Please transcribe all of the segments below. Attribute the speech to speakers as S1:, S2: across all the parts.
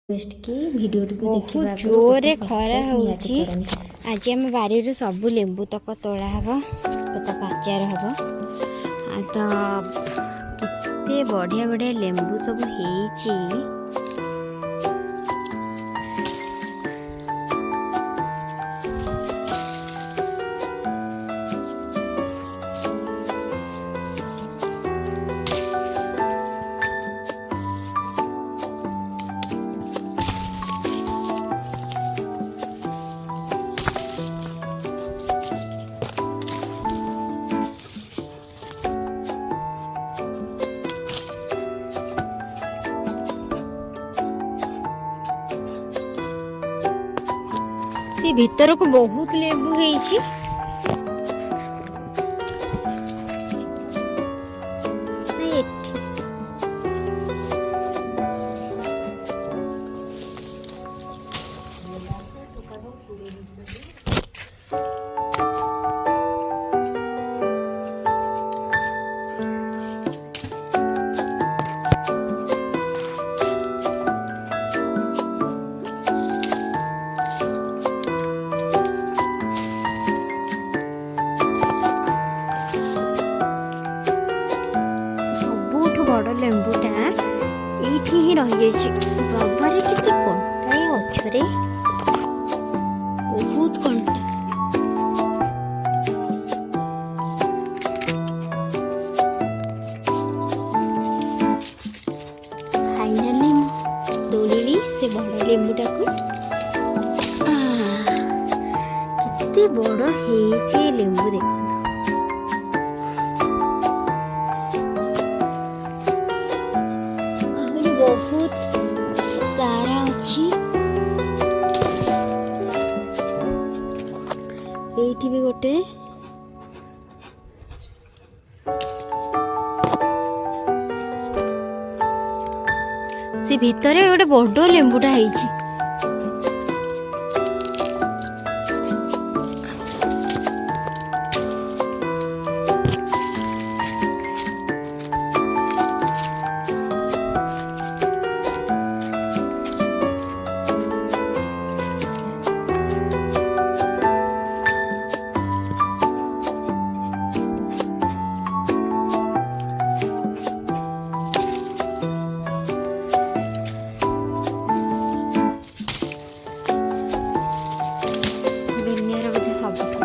S1: बहुत जोरे खरा होची। आज आम बारी सब लेंबू तक तोड़ा हम तक आचार हम तो केते बढ़िया बढ़िया लेंबू सब होईची। से भीतर को बहुत लेबू है। बड़ लेंबूटा ये ही रही बाबारे केते कंटा अच्छे बहुत कंटा। फाइनाली तोड़िली से बड़ लेंबूटा को केते बड़ है लेंबू देख बहुत सारा अच्छी एठी भी गोटे से भितरे गोटे बड़ लेंबूटा है।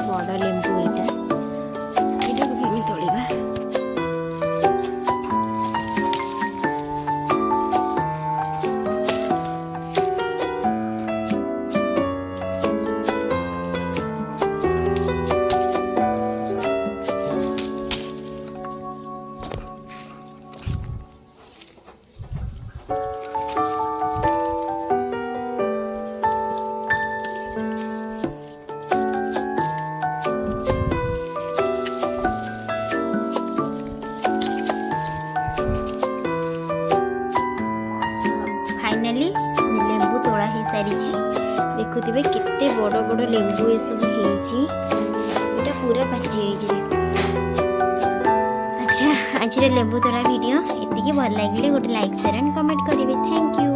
S1: बड़ लेंबू यहाँ भी तोड़ा फाइनाली लेंबू तोड़ा हो सारी देखुवे केते बड़ बड़ लेंबू ये सब होटा पूरा पाची। अच्छा आज लेंबू तोड़ा वीडियो ये भल लगे गोटे लाइक शेयर एंड कमेंट करेंगे। Thank you.